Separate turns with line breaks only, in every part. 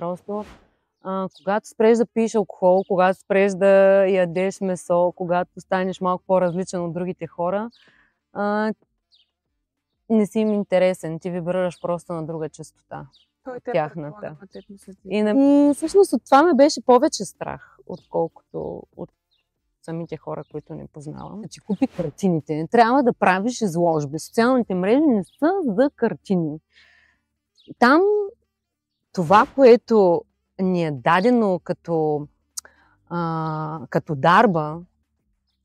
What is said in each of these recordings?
Просто когато спреш да пиеш алкохол, когато спреш да ядеш месо, когато станеш малко по-различен от другите хора, не си им интересен. Ти вибрираш просто на друга честота.
Той
от
те
тяхната.
предполага, те мислят.
И всъщност от това ме беше повече страх, отколкото от самите хора, които не познавам. Да ти купи картините. Не трябва да правиш изложби. Социалните мрежи не са за картини. Там това, което ни е дадено като дарба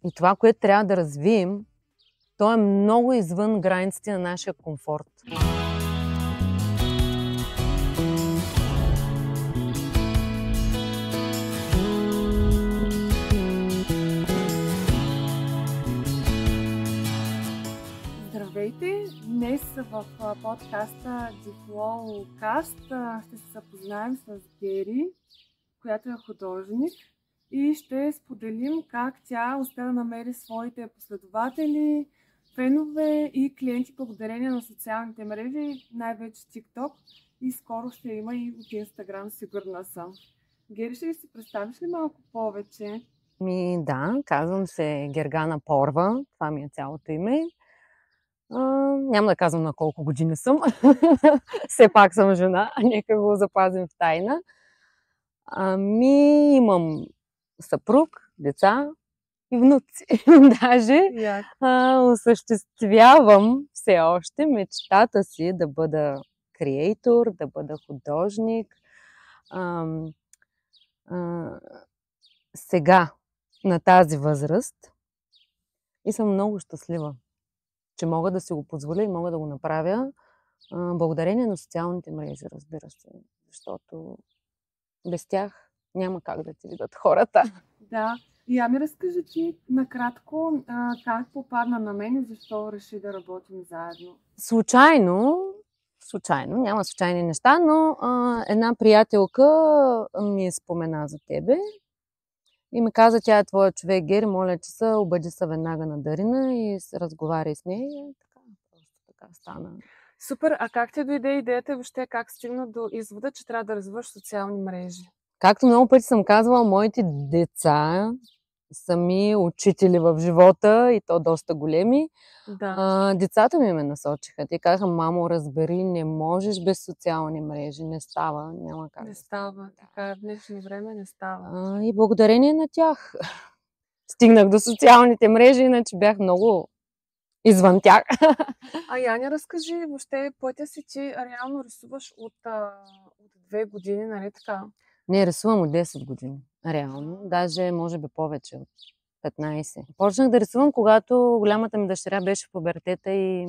и това, което трябва да развием, то е много извън границите на нашия комфорт.
Здравейте! Днес в подкаста Diflowcast ще се запознаем с Гери, която е художник, и ще споделим как тя успя да намери своите последователи, фенове и клиенти благодарение на социалните мрежи, най-вече TikTok, и скоро ще има и от Instagram, сигурна съм. Гери, ще ли си представиш ли малко повече?
Да, казвам се Гергана Порва, това ми е цялото име. Няма да казвам на колко години съм. Все пак съм жена, нека го запазим в тайна. Имам съпруг, деца и внуци. Даже осъществявам все още мечтата си да бъда креатор, да бъда художник. Сега, на тази възраст, и съм много щастлива, че мога да си го позволя и мога да го направя благодарение на социалните мрежи, разбира се. Защото без тях няма как да ти видят хората.
Да. И ми разкажи ти накратко как попадна на мен и защо реши да работим заедно.
Случайно, няма случайни неща, но една приятелка ми спомена за тебе и ми каза, тя е твоя човек, Гери, моля, че обади се веднага на Дарина и разговаряй с нея. Така стана.
Супер! А как ти дойде идеята и въобще как стигна до извода, че трябва да развиваш социални мрежи?
Както много пъти съм казвала, моите деца са ми учители в живота и то доста големи.
Да.
Децата ми ме насочиха. Те казаха, мамо, разбери, не можеш без социални мрежи. Не става, няма как.
Не става. Така в днешно време не става.
И благодарение на тях стигнах до социалните мрежи, иначе бях много извън тях.
Яня, разкажи, въобще пътя си ти реално рисуваш от 2 години, нали така?
Не, рисувам от 10 години. Реално. Даже може би повече от 15. Почнах да рисувам, когато голямата ми дъщеря беше в пубертета и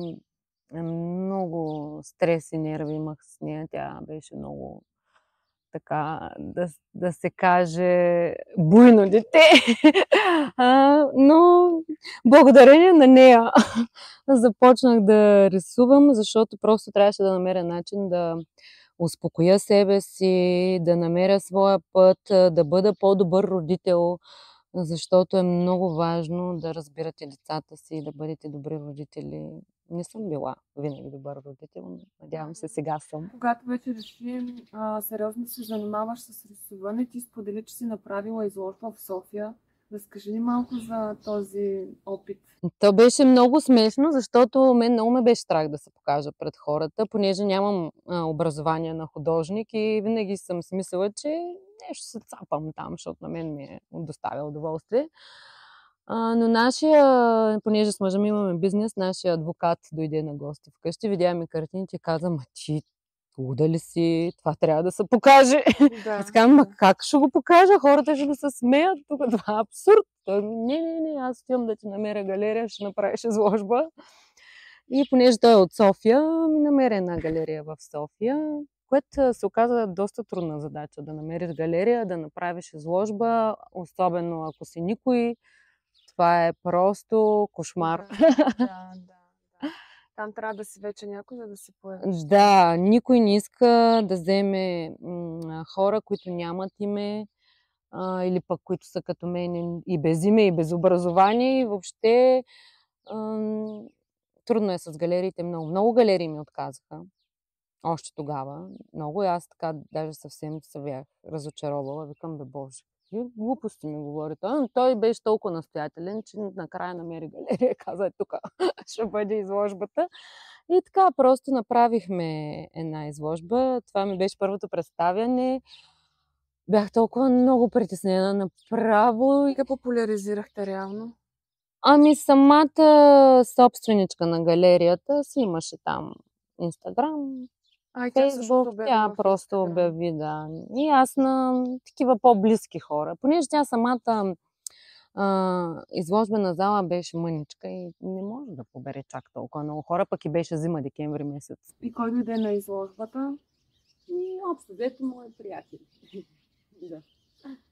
много стрес и нерви имах с нея. Тя беше много така, да се каже, буйно дете. Но благодарение на нея започнах да рисувам, защото просто трябваше да намеря начин да успокоя себе си, да намеря своя път, да бъда по-добър родител, защото е много важно да разбирате децата си и да бъдете добри родители. Не съм била винаги добър родител, но надявам се, сега съм.
Когато вече реши сериозно се занимаваш с рисуване, ти сподели, че си направила изложба в София. Разкажи ни малко за този опит.
То беше много смешно, защото мен много ме беше страх да се покажа пред хората, понеже нямам образование на художник и винаги съм си мислила, че нещо се цапам там, защото на мен ми е доставя удоволствие. Но понеже с мъжа ми имаме бизнес, нашия адвокат дойде на гости вкъщи, видя ми картините и каза, ти луда ли си, това трябва да се покаже.
Да.
Аз казвам, как ще го покажа? Хората ще да се смеят тук, това е абсурд. Не, аз отивам да ти намеря галерия, ще направиш изложба. И понеже той е от София, ми намеря една галерия в София, което се оказа доста трудна задача, да намериш галерия, да направиш изложба, особено ако си никой. Това е просто кошмар.
Да. Там трябва да си вече някой, за да се появиш.
Да, никой не иска да вземе хора, които нямат име, или пък които са като мен и без име, и без образование. И въобще трудно е с галериите. Много галерии ми отказаха. още тогава. Много и аз така даже съвсем се бях разочаровала. Викам, бе Боже, какви глупости ми говори той. Но той беше толкова настоятелен, че накрая намери галерия и каза, тук ще бъде изложбата. И така просто направихме една изложба. Това ми беше първото представяне. Бях толкова много притеснена направо.
Как популяризирахте реално?
Ами самата собственичка на галерията си имаше там Инстаграм,
И тя също
Фейсбук,
обяви
тя
в
просто
Инстаграм.
обяви, да. И аз на такива по-близки хора. Понеже тя самата изложбена зала беше мъничка и не може да побере чак толкова много хора, пък и беше зима, декември месец.
И кой дойде на изложбата?
И общо взето мои приятели. Да.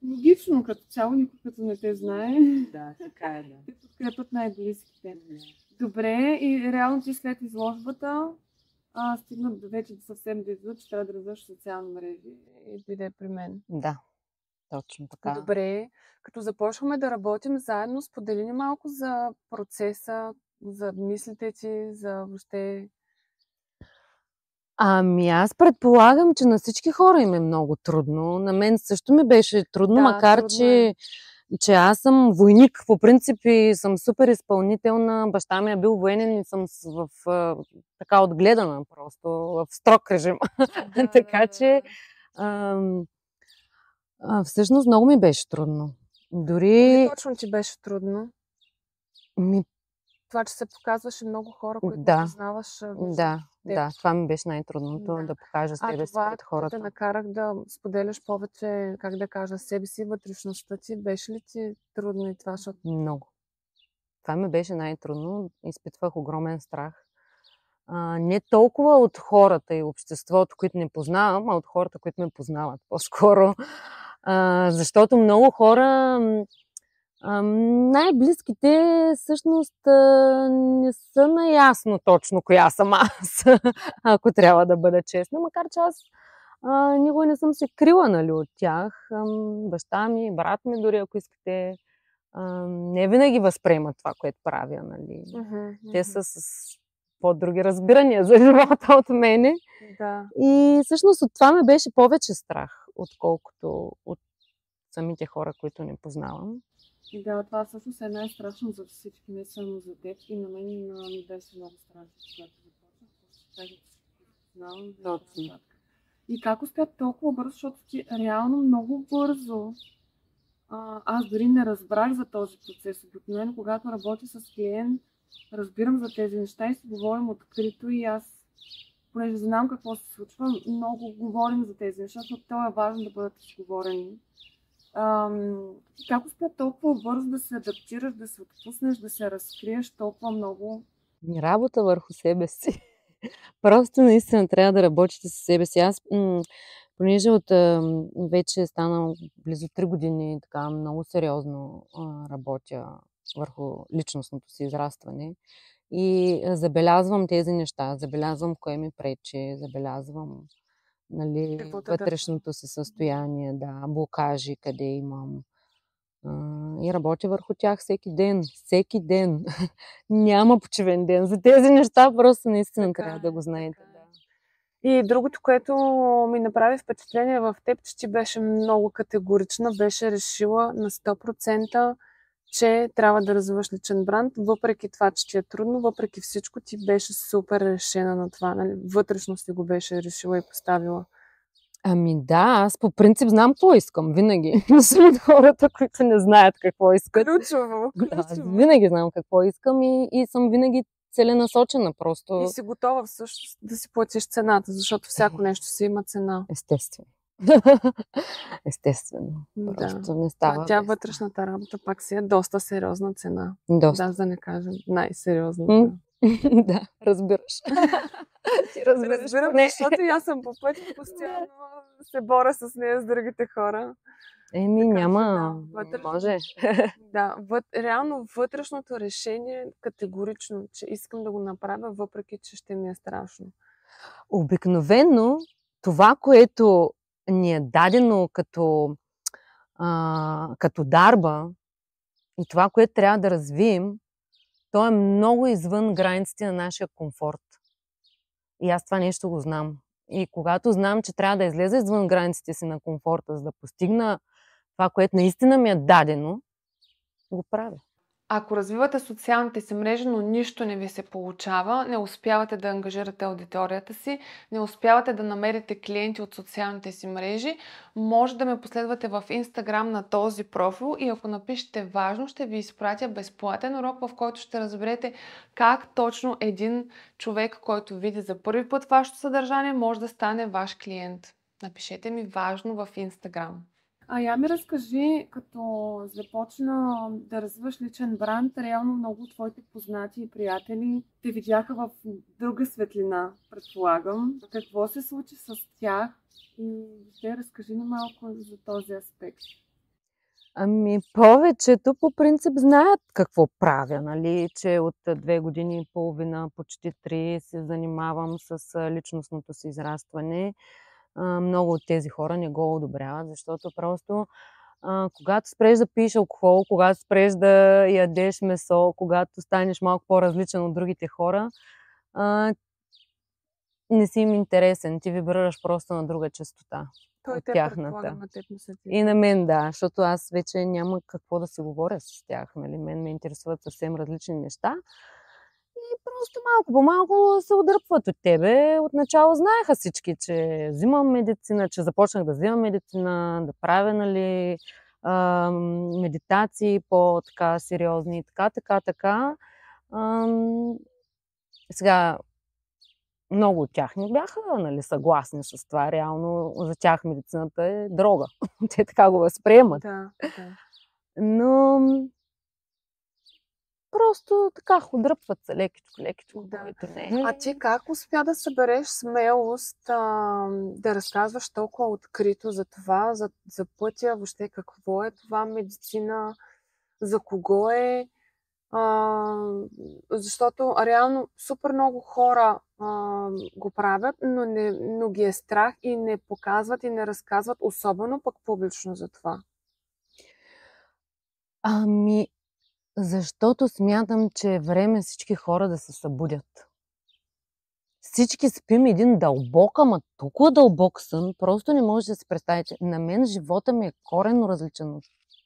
Логично, като цяло, никой като не те знае.
Да, така е, да.
Те подкрепят най-близките. Добре, и реално ти след изложбата стигна вече съвсем да извод, че трябва да развиваш социални мрежи и дойде при мен.
Да, точно така.
Добре, като започваме да работим заедно, сподели ни малко за процеса, за мислите ти, за въобще...
Ами аз предполагам, че на всички хора им е много трудно. На мен също ми беше трудно,
Да,
макар
трудно
че аз съм войник. По принцип и съм супер изпълнителна. Баща ми е бил военен и съм така отгледана просто в строг режим. Така че всъщност много ми беше трудно. Дори...
точно ти беше трудно? Това, че се показваше много хора, които не познаваш.
Да, това ми беше най-трудното, да покажа себе си пред хората.
Те накарах да споделяш повече, как да кажа, себе си, вътрешността ти. Беше ли ти трудно и това?
Много. Това ми беше най-трудно. Изпитвах огромен страх. Не толкова от хората и обществото, които не познавам, а от хората, които ме познават по-скоро. Защото много хора... най-близките всъщност не са наясно точно коя съм аз, ако трябва да бъда честна, макар че аз никога не съм се крила, нали, от тях. Баща ми, брат ми, дори ако искате, не винаги възприемат това, което правя. Нали. Те са с по-други разбирания за живота от мене.
Да.
И всъщност от това ме беше повече страх, отколкото от самите хора, които не познавам.
И да, това всъщност е най-страшно за всички, не само за теб. И на мен ми беше много страшно, когато започнах.
Точно.
И как успя толкова бързо, защото ти реално много бързо. Аз дори не разбрах за този процес. Обикновено, когато работя с клиент, разбирам за тези неща и си говорим открито и аз, понеже знам какво се случва, много говорим за тези неща, защото това е важно да бъдат изговорени. Как успя толкова бързо да се адаптираш, да се отпуснеш, да се разкриеш толкова много?
Работа върху себе си. Просто наистина трябва да работите със себе си. Аз, понеже вече стана близо 3 години така много сериозно работя върху личностното си израстване и забелязвам тези неща, забелязвам кое ми пречи, забелязвам вътрешното си състояние, блокажи, къде имам. И работя върху тях всеки ден. Всеки ден. Няма почивен ден. За тези неща просто наистина трябва да го знаете.
И другото, което ми направи впечатление в теб, че ти беше много категорична, беше решила на 100%, че трябва да развиваш личен бранд, въпреки това, че ти е трудно, въпреки всичко ти беше супер решена на това. Нали? Вътрешно си го беше решила и поставила.
Ами да, аз по принцип знам какво искам, винаги. Не съм от хората, които не знаят какво искат.
Ключово.
Аз винаги знам какво искам и съм винаги целенасочена просто.
И си готова всъщност да си платиш цената, защото всяко нещо си има цена.
Естествено. Естествено. Просто не става.
Тя вътрешната работа пак си е доста сериозна цена.
Доста.
Да не кажем най-сериозната.
Да, разбираш.
Ти разбирам, защото и аз съм по пътя, постоянно се боря с нея, с другите хора.
Няма. Може.
Да, реално вътрешното решение е категорично, че искам да го направя, въпреки че ще ми е страшно.
Обикновено това, което ни е дадено като дарба и това, което трябва да развием, то е много извън границите на нашия комфорт. И аз това нещо го знам. И когато знам, че трябва да излеза извън границите си на комфорта, за да постигна това, което наистина ми е дадено, го правя.
Ако развивате социалните си мрежи, но нищо не ви се получава, не успявате да ангажирате аудиторията си, не успявате да намерите клиенти от социалните си мрежи, може да ме последвате в Instagram на този профил и ако напишете важно, ще ви изпратя безплатен урок, в който ще разберете как точно един човек, който види за първи път вашето съдържание, може да стане ваш клиент. Напишете ми важно в Instagram.
Я ми разкажи, като започна да развиваш личен бранд, реално много от твоите познати и приятели те видяха в друга светлина, предполагам. Какво се случи с тях и ще разкажи ни малко за този аспект.
Повечето по принцип знаят какво правя, нали? Че от 2 години и половина, почти 3 се занимавам с личностното си израстване. Много от тези хора не го одобряват, защото просто когато спреш да пиеш алкохол, когато спреш да ядеш месо, когато станеш малко по-различен от другите хора, не си им интересен. Ти вибрираш просто на друга честота.
Той те
тяхната.
На теб не са ти.
И на мен, да, защото аз вече няма какво да си говоря с тях. Нали? Мен ме интересуват съвсем различни неща. И просто малко по малко се отдръпват от тебе. Отначало знаеха всички, че взимам медицина, че започнах да взимам медицина, да правя, нали, медитации по-така сериозни и така. Сега, много от тях не бяха, нали, съгласни с това. Реално за тях медицината е дрога. Те така го възприемат.
Да.
Но просто така отдръпват се лекичко,
Да.
което не е.
А ти как успя да събереш смелост да разказваш толкова открито за това, за пътя, въобще какво е това медицина, за кого е? Защото реално супер много хора го правят, но ги е страх и не показват и не разказват, особено пък публично за това.
Защото смятам, че е време всички хора да се събудят. Всички спим един дълбок, ама толкова дълбок сън, просто не може да си представите. На мен живота ми е коренно различен от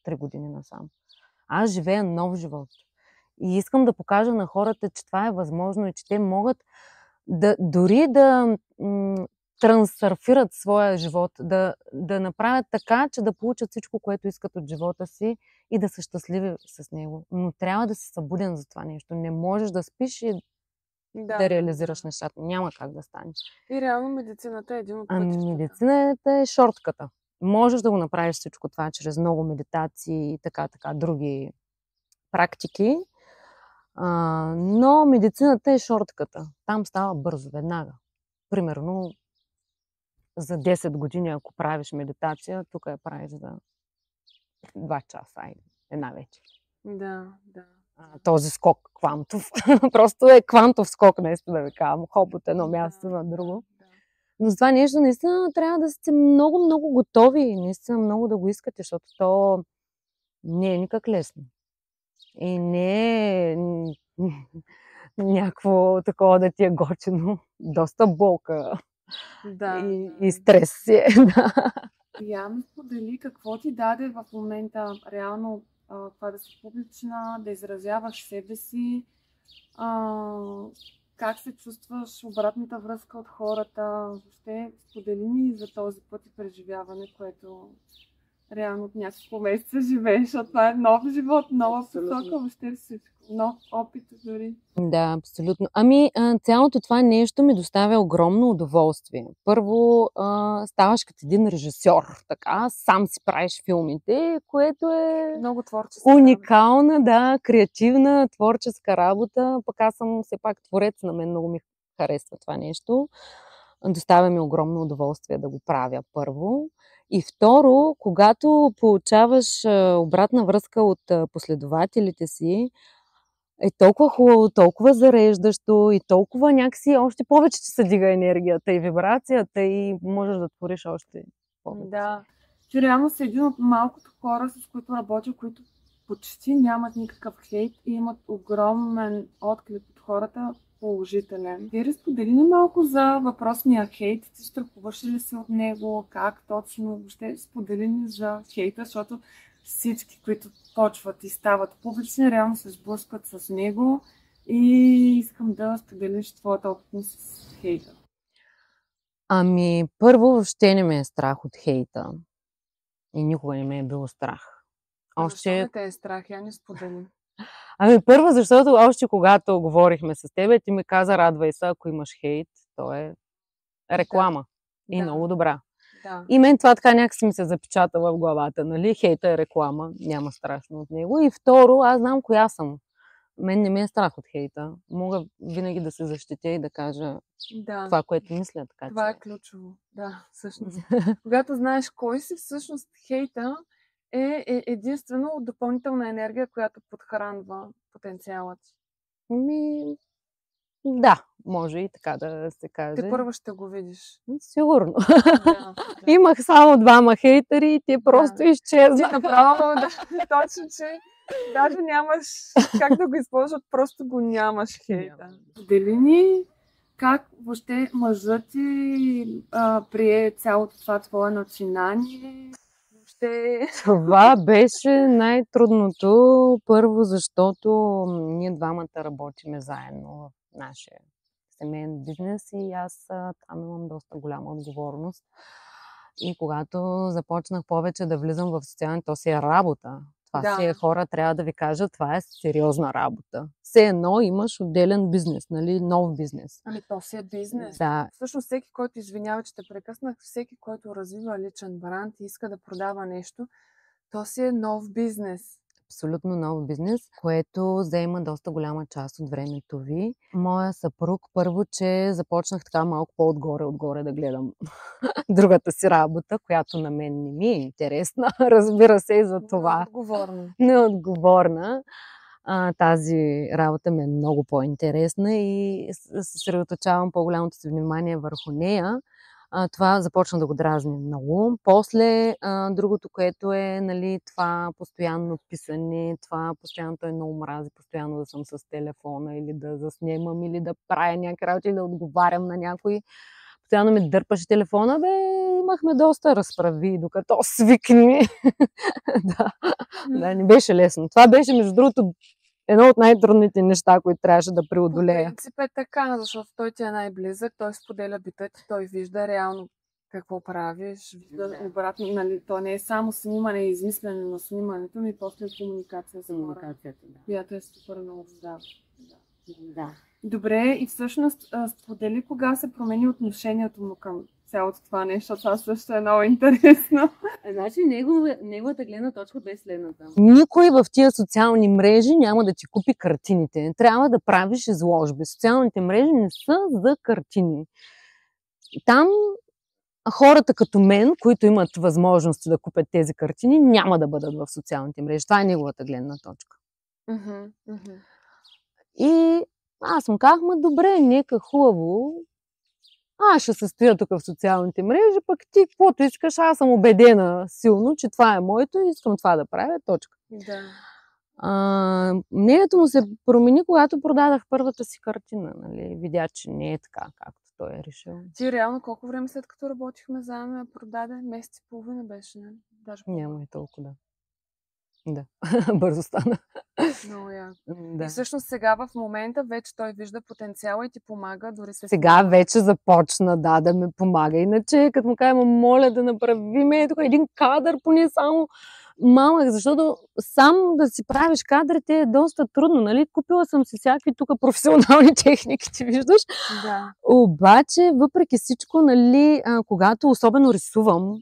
3 години насам. Аз живея нов живот. И искам да покажа на хората, че това е възможно и че те могат дори да трансърфират своя живот, да направят така, че да получат всичко, което искат от живота си и да са щастливи с него. Но трябва да си събуден за това нещо. Не можеш да спиш и да реализираш нещата. Няма как да стане.
И реално медицината е един от пътищата.
Медицината е шортката. Можеш да го направиш всичко това чрез много медитации и така, други практики. Но медицината е шортката. Там става бързо, веднага. Примерно за 10 години, ако правиш медитация, тук я правиш за 2 часа, една вечер.
Да.
Този скок квантов. Просто е квантов скок, наистина да ви казвам. Хоп от едно място на друго. Но за това нещо наистина трябва да сте много, много готови. Наистина много да го искате, защото то не е никак лесно. И не е някакво такова да ти е готино. Доста болка. И стрес си е.
Я ми сподели какво ти даде в момента реално това да си публична, да изразяваш себе си, как се чувстваш, обратната връзка от хората, въобще сподели ни за този път и преживяване, което реално от няколко месеца живееш, защото това е нов живот, нова посока, въобще всичко, нов опит дори.
Да, абсолютно. Цялото това нещо ми доставя огромно удоволствие. Първо, ставаш като един режисьор, така, сам си правиш филмите, което е
много творческа
уникална, креативна, творческа работа. Пък аз съм все пак творец, на мен много ми харесва това нещо. Доставя ми огромно удоволствие да го правя първо. И второ, когато получаваш обратна връзка от последователите си, е толкова хубаво, толкова зареждащо и толкова някакси още повече ти се дига енергията и вибрацията и можеш да твориш още повече.
Да, че реално си един от малкото хора, с които работя, които почти нямат никакъв хейт и имат огромен отклик от хората, положителен. Ти разподели ни малко за въпросния хейт. Ти страхуваш ли се от него? Как точно? Въобще сподели ни за хейта, защото всички, които почват и стават публични, реално се сблъскват с него и искам да споделиш твоята опитност с хейта.
Ами, първо, въобще не ме е страх от хейта. И никога не ме е било страх.
Защо не те е страх? Я не споделим.
Ами, първо, защото още когато говорихме с тебе, ти ми каза, радвай се, ако имаш хейт, то е реклама. И много добра.
Да.
И мен това така някакси ми се запечата в главата, нали? Хейта е реклама, няма страшно от него. И второ, аз знам коя съм. Мен не ме е страх от хейта. Мога винаги да се защитя и да кажа това, което мисля. Така,
това е ключово. Да, всъщност. Когато знаеш кой си, всъщност хейта е единствено допълнителна енергия, която подхранва потенциалът.
Да, може и така да се каже.
Те първо ще го видиш.
Сигурно.
Да.
Имах само 2 хейтери и те просто изчезнаха.
Ти направо, точно, че даже нямаш как да го използват, просто го нямаш хейта.
Дели ни как въобще мъжът ти прие цялото това твое начинание?
Това беше най-трудното. Първо, защото ние двамата работиме заедно в нашия семейен бизнес и аз там имам доста голяма отговорност. И когато започнах повече да влизам в социалните, то си е работа. Това си е хора, трябва да ви кажа, това е сериозна работа. Все едно имаш отделен бизнес, нали, нов бизнес.
Ами то си е бизнес.
Да.
Всъщност всеки, който извинява, че те прекъснах, всеки, който развива личен бранд и иска да продава нещо, то си е нов бизнес.
Абсолютно нов бизнес, което заема доста голяма част от времето ви. Моя съпруг, първо, че започнах така малко по-отгоре да гледам другата си работа, която на мен не ми е интересна. Разбира се, и за това. Неотговорна. Тази работа ми е много по-интересна и съсредоточавам по-голямото си внимание върху нея. Това започна да го дразни много. После другото, което е, нали, това постоянно писане, това постоянно той много мрази, постоянно да съм с телефона или да заснемам, или да правя някакви работи, или да отговарям на някой. Постоянно ми дърпаше телефона, имахме доста разправи, докато свикни. Да, не беше лесно. Това беше, между другото, едно от най-трудните неща, които трябваше да преодолея.
По принцип е така, защото той ти е най-близък, той споделя бита ти, той вижда реално какво правиш.
Обратно, нали, то не е само снимане и измислене на снимането, но и после комуникация с
комуникацията,
която е супер много здава.
Да.
Добре, и всъщност сподели кога се промени отношението му към цялото това нещо, това също е много интересно.
Значи неговата гледна точка бе следната. Никой в тия социални мрежи няма да ти купи картините. Трябва да правиш изложби. Социалните мрежи не са за картини. Там хората като мен, които имат възможности да купят тези картини, няма да бъдат в социалните мрежи. Това е неговата гледна точка. И аз му казах, добре, нека хубаво. Аз ще се стоя тук в социалните мрежи, пък ти каквото искаш, аз съм убедена силно, че това е моето и искам това да правя, точка.
Да.
Мнението му се промени, когато продадах първата си картина. Нали? Видя, че не е така, както той е решил.
Ти реално колко време след като работихме заедно я продаде? Месец и половина беше, не? Даже
няма и толкова, да. Да, бързо стана.
Много яко.
Да.
И всъщност сега в момента вече той вижда потенциала и ти помага, дори се...
Сега вече започна, да ме помага. Иначе, като му кажа, моля да направим тук един кадър, поне само малък, защото сам да си правиш кадрите е доста трудно, нали? Купила съм си всякакви тук професионални техники, ти виждаш.
Да.
Обаче, въпреки всичко, нали, когато особено рисувам,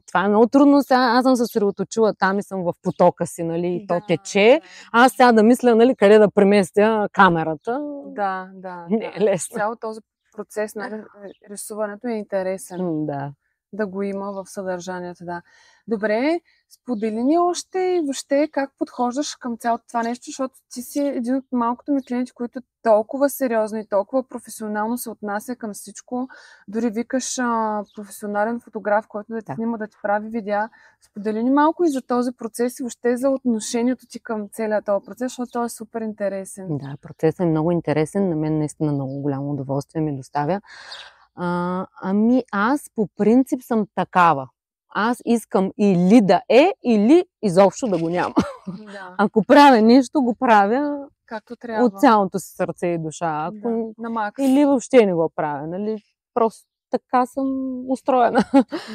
това е много трудно. Аз съм се съсредоточила там и съм в потока си, нали, то тече. Аз сега да мисля, нали, къде да преместя камерата.
Да.
Не е лесно.
Цял този процес на рисуването е интересен.
Да.
да го има в съдържанието, да. Добре, сподели ни още въобще как подхождаш към цялото това нещо, защото ти си един от малкото ми клиенти, които толкова сериозно и толкова професионално се отнася към всичко. Дори викаш професионален фотограф, който да ти снима, да ти прави видеа. Сподели ни малко и за този процес и въобще за отношението ти към целият този процес, защото той е супер интересен.
Да, процесът е много интересен. На мен наистина много голямо удоволствие ми доставя. Ами аз по принцип съм такава. Аз искам или да е, или изобщо да го няма.
Да.
Ако правя нещо, го правя
както трябва.
От цялото си сърце и душа.
Да, на макс.
Или въобще не го правя. Нали? Просто така съм устроена.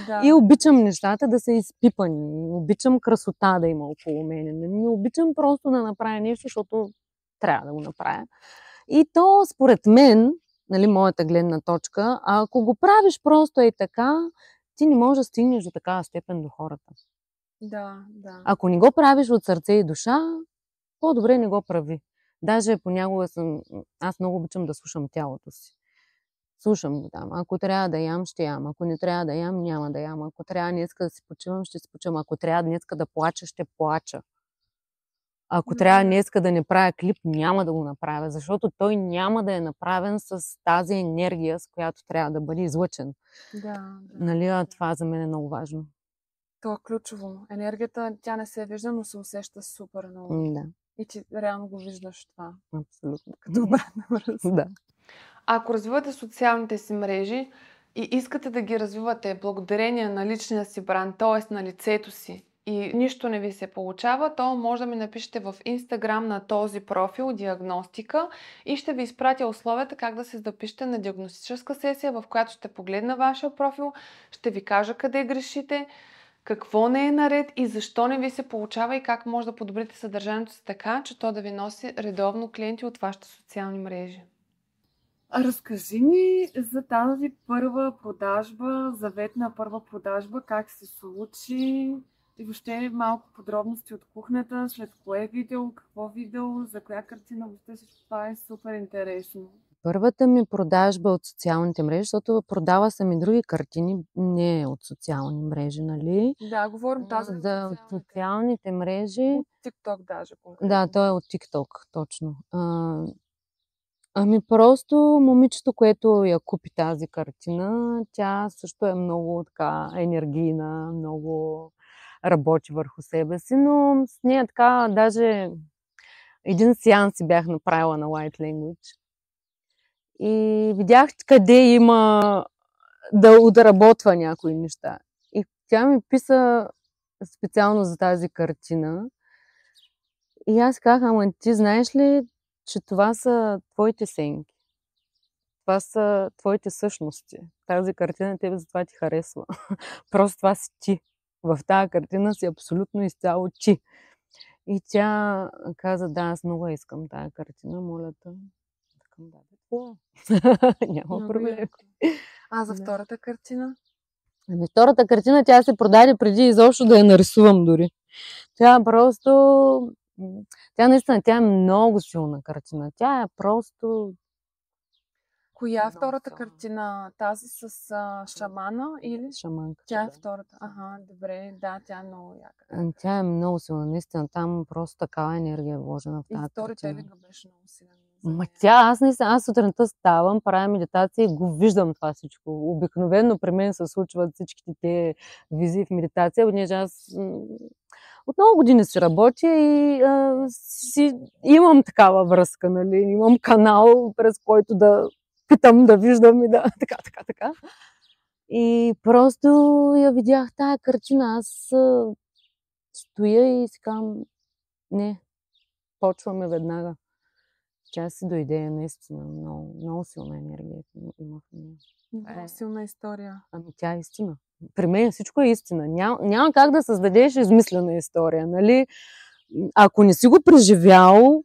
Да.
И обичам нещата да са изпипани. Обичам красота да има около мен. Не обичам просто да направя нещо, защото трябва да го направя. И то, според мен, нали, моята гледна точка, ако го правиш просто и така, ти не можеш да стигнеш до такава степен до хората.
Да, да.
Ако не го правиш от сърце и душа, по-добре не го прави. Даже понякога аз много обичам да слушам тялото си. Слушам го там. Ако трябва да ям, ще ям. Ако не трябва да ям, няма да ям. Ако трябва днеска да си почивам, ще си почивам. Ако трябва днеска да плача, ще плача. Ако трябва днеска да не правя клип, няма да го направя, защото той няма да е направен с тази енергия, с която трябва да бъде излъчен.
Да.
Нали, това за мен е много важно.
Това е ключово. Енергията, тя не се вижда, но се усеща супер много.
Да.
И ти реално го виждаш това.
Абсолютно.
Като обратна връзка.
Да.
Ако развивате социалните си мрежи и искате да ги развивате благодарение на личния си бранд, т.е. на лицето си, и нищо не ви се получава, то може да ми напишете в Instagram на този профил диагностика и ще ви изпратя условията как да се запишете на диагностическа сесия, в която ще погледна вашия профил, ще ви кажа къде грешите, какво не е наред и защо не ви се получава и как може да подобрите съдържанието си така, че то да ви носи редовно клиенти от вашите социални мрежи.
Разкажи ми за тази първа продажба, заветна първа продажба, как се случи и въобще малко подробности от кухнята, след кое видео, какво видео, за коя картина, въобще всичко това е супер интересно.
Първата ми продажба от социалните мрежи, защото продава съм и други картини, не от социални мрежи, нали?
Да, говорим тази
от социалните мрежи.
От TikTok даже. Конкретно.
Да, той е от TikTok, точно. Ами просто момичето, което я купи тази картина, тя също е много така енергийна, много работи върху себе си, но с нея така даже един сеанс си бях направила на White Language. И видях къде има да отработва някои неща. И тя ми писа специално за тази картина. И аз казах, ама ти знаеш ли, че това са твоите сенки? Това са твоите същности. Тази картина тебе затова ти харесва. Просто това си ти. В тази картина си абсолютно изцяло ти. И тя каза, да, аз много искам тази картина, моля те. Да, това. Няма проблем.
А за втората картина?
Ами втората картина тя се продаде преди изобщо да я нарисувам дори. Тя наистина, тя е много силна картина. Тя е просто...
Коя е втората картина? Тази с шамана или?
Шаманка.
Тя е втората. Ага, добре. Да, тя е много яка.
Тя е много силна, наистина. Там просто такава енергия е вложена в тази картина.
И сторителинга беше много силен.
Аз сутринта ставам, правя медитация и го виждам това всичко. Обикновено при мен се случват всичките те визии в медитация, понеже аз от много години си работя и имам такава връзка, нали? Имам канал, през който да питам, да виждам и да така. И просто я видях тая картина. Аз стоя и си казвам, не, почваме веднага. Тя си дойде наистина много силна енергия има в нея.
Много силна история.
Ами тя е истина. При мен всичко е истина. Няма как да създадеш измислена история, нали? Ако не си го преживял,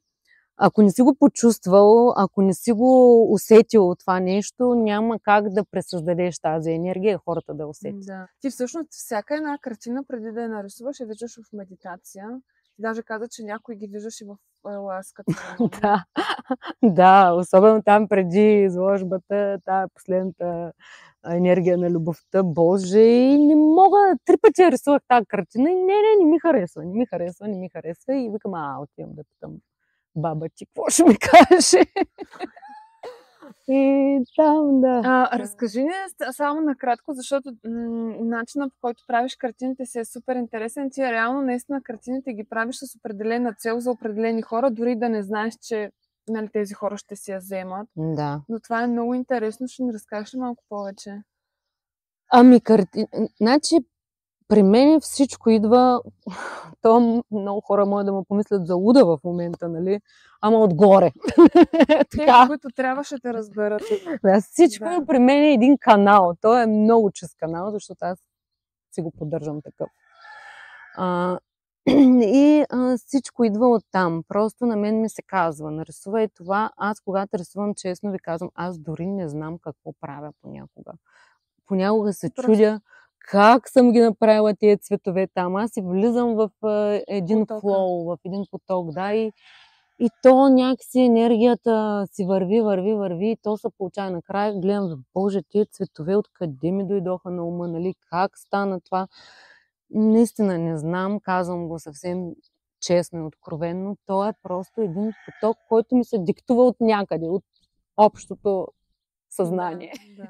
ако не си го почувствал, ако не си го усетил това нещо, няма как да пресъздадеш тази енергия и хората да усетят.
Да. Ти всъщност всяка една картина, преди да я нарисуваш, я виждаш в медитация. Ти даже каза, че някой ги виждаш и в ласката.
Да, особено там преди изложбата, тая последната енергия на любовта, Боже, и не мога, 3 пъти я рисувах тази картина и не ми харесва, не ми харесва и викам, отивам да питам баба ти, какво ще ми каже? И там, да.
Разкажи ни само накратко, защото начинът, по който правиш картините си е супер интересен. Ти реално наистина картините ги правиш с определена цел за определени хора, дори да не знаеш, че тези хора ще си я вземат.
Да.
Но това е много интересно. Ще ни разкажеш ли малко повече?
Значи, при мен всичко идва, то много хора могат да му помислят за луда в момента, нали? Ама отгоре.
Те, които трябва, ще те разберат.
Да, всичко при мен е един канал. Той е много чист канал, защото аз си го поддържам такъв. Всичко идва оттам. Просто на мен ми се казва, нарисувай това. Аз когато рисувам, честно ви казвам, аз дори не знам какво правя понякога. Понякога се чудя как съм ги направила тези цветове там. Аз си влизам в един флоу, в един поток, да, и то някакси енергията си върви и то се получава. Накрая гледам, Боже, тези цветове откъде ми дойдоха на ума, нали, как стана това. Наистина не знам, казвам го съвсем честно и откровенно. То е просто един поток, който ми се диктува от някъде, от общото съзнание.
Да.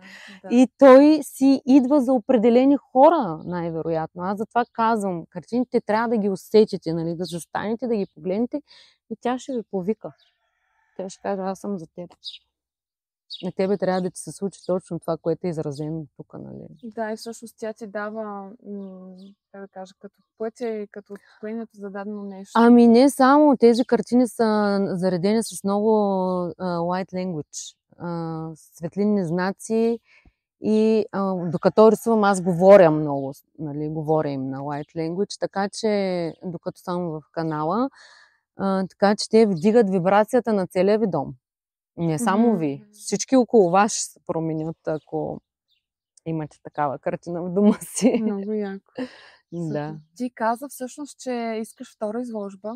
И той си идва за определени хора, най-вероятно. Аз затова казвам, картините трябва да ги усетите, нали, да застанете, да ги погледнете и тя ще ви повика. Тя ще каже, аз съм за теб. На тебе трябва да ти се случи точно това, което е изразено тук, нали?
Да, и всъщност тя ти дава, как да кажа, като пътя и като откровението за дадено нещо.
Не само. Тези картини са заредени с много white language. Светлинни знаци и докато рисувам, аз говоря много, нали, говоря им на white language, така че докато съм в канала, така че те вдигат вибрацията на целия ви дом. Не само ви. Всички около вас ще се променят, ако имате такава картина в дома си.
Много яко.
Да.
Ти каза всъщност, че искаш втора изложба.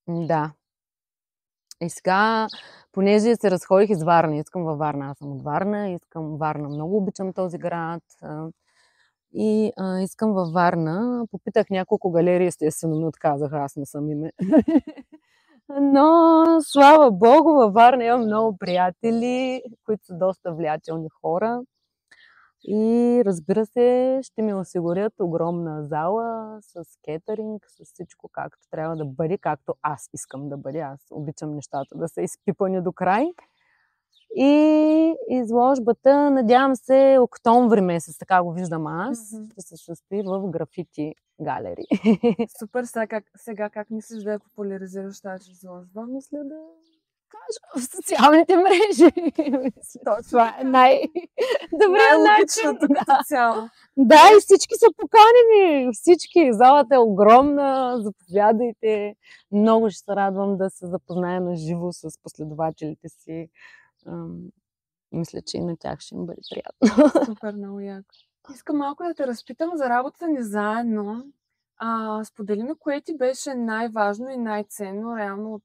Да. И сега, понеже се разходих из Варна, искам във Варна, аз съм от Варна, искам Варна, много обичам този град и искам във Варна. Попитах няколко галерии, естествено ми отказаха, аз не съм име. Но, слава Богу, във Варна имам много приятели, които са доста влиятелни хора. И разбира се, ще ми осигурят огромна зала с кетеринг, с всичко както трябва да бъде, както аз искам да бъде. Аз обичам нещата да са изпипани до край. И изложбата, надявам се, октомври месец, така го виждам аз, ще се състои в графити галери.
Супер, сега как мислиш да я популяризираш тази изложба?
Мисля да кажа в социалните мрежи. Това е най-добрият начин. Да, и всички са поканени. Всички. Залата е огромна. Заповядайте. Много ще се радвам да се запозная на живо с последователите си. Мисля, че и на тях ще им бъде приятно.
Супер, много яко. Искам малко да те разпитам за работата ни заедно. Сподели ми, кое ти беше най-важно и най-ценно реално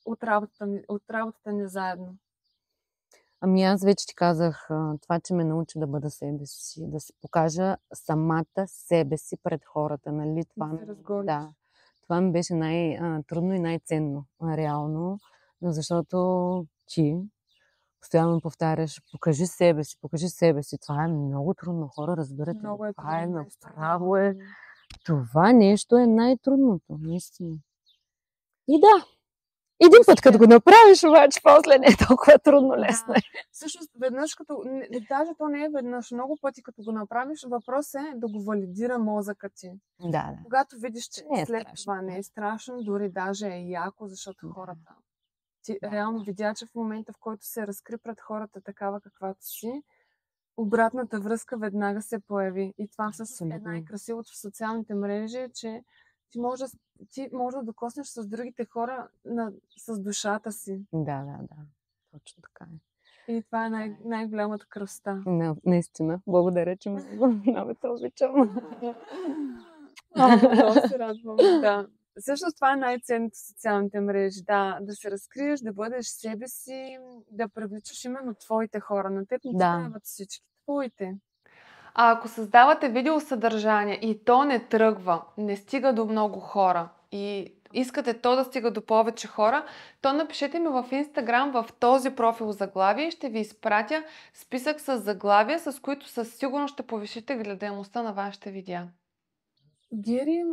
от работата ни заедно?
Аз вече ти казах, това, че ме научи да бъда себе си, да си покажа самата себе си пред хората. Нали? Това ми беше най-трудно и най-ценно, реално, защото ти постоянно повтаряш, покажи себе си. Това е много трудно. Хора, разбирате, това е направо това нещо е най-трудното, наистина. И да, един път, като го направиш, обаче после не е толкова трудно, лесно.
Всъщност, веднъж даже то не е веднъж, много пъти като го направиш, въпрос е да го валидира мозъка ти.
Да.
Когато видиш, че след това не е страшно, дори даже е яко, защото хората ти реално видя, че в момента, в който се разкри пред хората такава каквато си, обратната връзка веднага се появи. И това всъщност е най-красивото в социалните мрежи, че ти може да докоснеш с другите хора с душата си.
Да. Точно така е.
И това е най-голямата красота.
Наистина. Благодаря, че много те обичам.
Много се радвам, да.
Всъщност това е най-ценното в социалните мрежи. Да се разкриеш, да бъдеш себе си, да привличаш именно твоите хора. На теб не ти
Да.
трябват всички. Твоите.
А ако създавате видеосъдържание и то не тръгва, не стига до много хора и искате то да стига до повече хора, то напишете ми в Инстаграм в този профил заглавие и ще ви изпратя списък с заглавия, с които със сигурност ще повишите гледаемостта на вашите видеа.
Гери,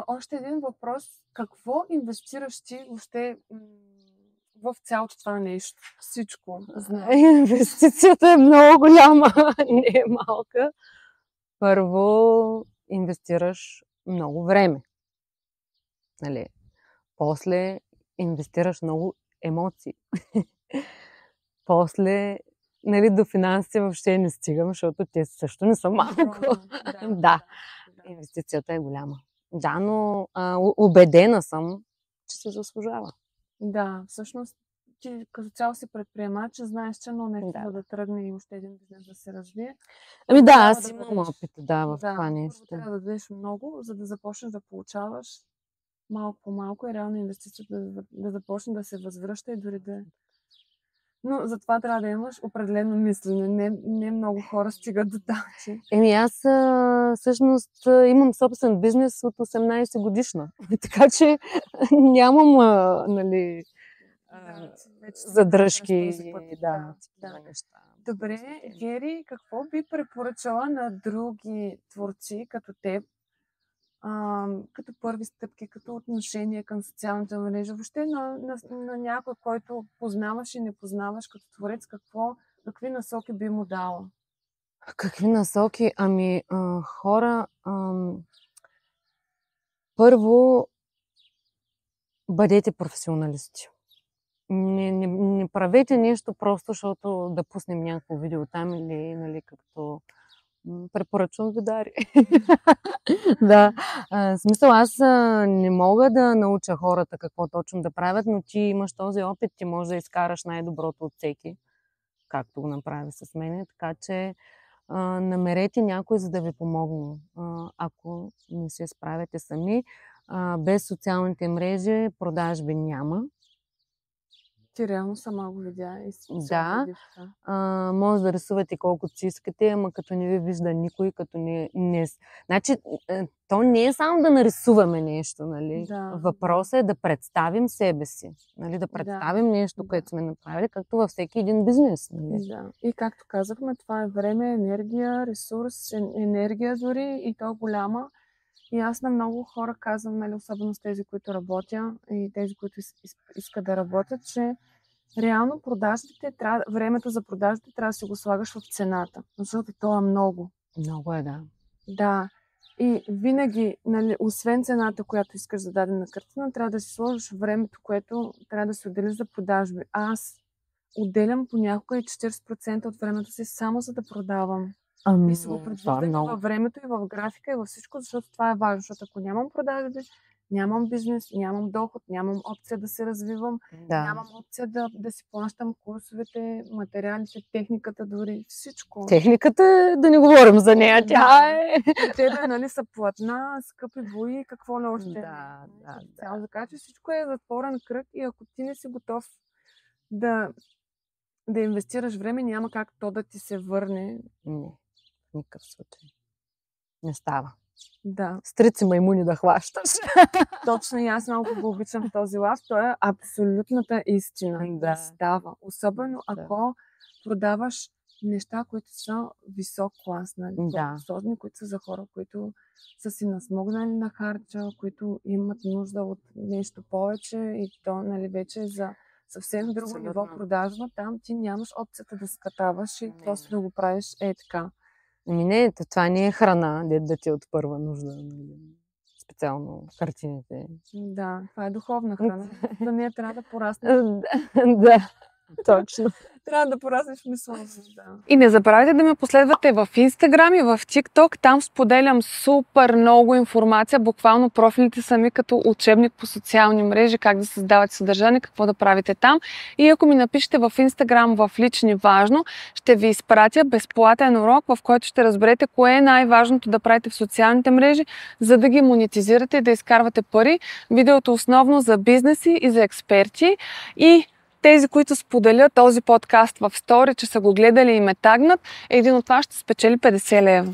още един въпрос. Какво инвестираш ти въобще в цялото това нещо? Всичко.
Инвестицията е много голяма, не е малка. Първо инвестираш много време. Нали? После инвестираш много емоции. После, нали, до финансите въобще не стигам, защото те също не са малко. Да, инвестицията е голяма. Да, но убедена съм, че се заслужава.
Да, всъщност ти като цяло си предприемач, знаеш, че но нещо да тръгне и още един бизнес да се развие.
Ами да, аз имам опит в това нещо.
Трябва да дадеш много, за да започнеш да получаваш малко по малко и реално инвестицията да започне да се възвръща и дори да... Но затова трябва да имаш определено мислене. Не много хора стигат до там.
Еми аз всъщност имам собствен бизнес от 18 годишна. Така че нямам нали, задръжки. Да. Неща.
Добре, Гери, какво би препоръчала на други творци като теб, като първи стъпки, като отношение към социалната мрежа, въобще на някой, който познаваш и не познаваш като творец, какви насоки би му дала?
Какви насоки? Ами, хора, първо, бъдете професионалисти. Не правете нещо просто, защото да пуснем някакво видео там или, нали, както препоръчвам видари. Да, в смисъл, аз не мога да науча хората какво точно да правят, но ти имаш този опит, ти можеш да изкараш най-доброто от всеки, както го направи с мене, така че намерете някой, за да ви помогне, ако не се справяте сами. Без социалните мрежи продажби няма.
Ти реално сама го видя и си
може да рисувате колкото си искате, ама като не ви вижда никой, като не... Значи, то не е само да нарисуваме нещо, нали? Въпросът е да представим себе си, нали? Да представим нещо, което сме направили, както във всеки един бизнес. Нали?
Да. И както казахме, това е време, енергия, ресурс, енергия дори и то голяма. И аз на много хора казвам, нали, особено с тези, които работя и тези, които искат да работят, че реално времето за продажбите трябва да си го слагаш в цената, защото то е много.
Много е, да.
Да. И винаги, нали, освен цената, която искаш за дадена картина, трябва да си сложиш времето, което трябва да се отделиш за продажби. Аз отделям понякога и 40% от времето си само за да продавам. И се го предвиждам във времето, и в графика, и във всичко, защото това е важно. Защото ако нямам продажби, нямам бизнес, нямам доход, нямам опция да се развивам, нямам опция да си плащам курсовете, материалите, техниката, дори всичко.
Техниката, да не говорим за нея, тя е...
Тебе, нали, са платна, скъпи бои, какво ли още.
Да.
Така че всичко е затворен кръг и ако ти не си готов да инвестираш време, няма как то да ти се върне.
Не, в никакъв случай. Не става.
Да.
Стрици маймуни да хващаш.
Точно и аз много го обичам този лав. Той е абсолютната истина. Да. Става. Особено ако продаваш неща, които са висок клас, нали? Които са за хора, които са си насмогнали на харча, които имат нужда от нещо повече и то, нали, вече за съвсем друго ниво продажба. Там ти нямаш опцията да скатаваш и просто да го правиш така.
Не, това не е храна, да ти е от първа нужда. Специално картините.
Да, това е духовна храна. За нея трябва да порасне.
Да. Точно.
Трябва да пораснеш мисълта. Да.
И не забравяйте да ме последвате в Instagram и в TikTok. Там споделям супер много информация. Буквално профилите са ми като учебник по социални мрежи, как да създавате съдържание, какво да правите там. И ако ми напишете в Instagram в лични важно, ще ви изпратя безплатен урок, в който ще разберете кое е най-важното да правите в социалните мрежи, за да ги монетизирате и да изкарвате пари. Видеото основно за бизнеси и за експерти. И тези, които споделят този подкаст в стори, че са го гледали и ме тагнат, един от вас ще спечели 50 лева.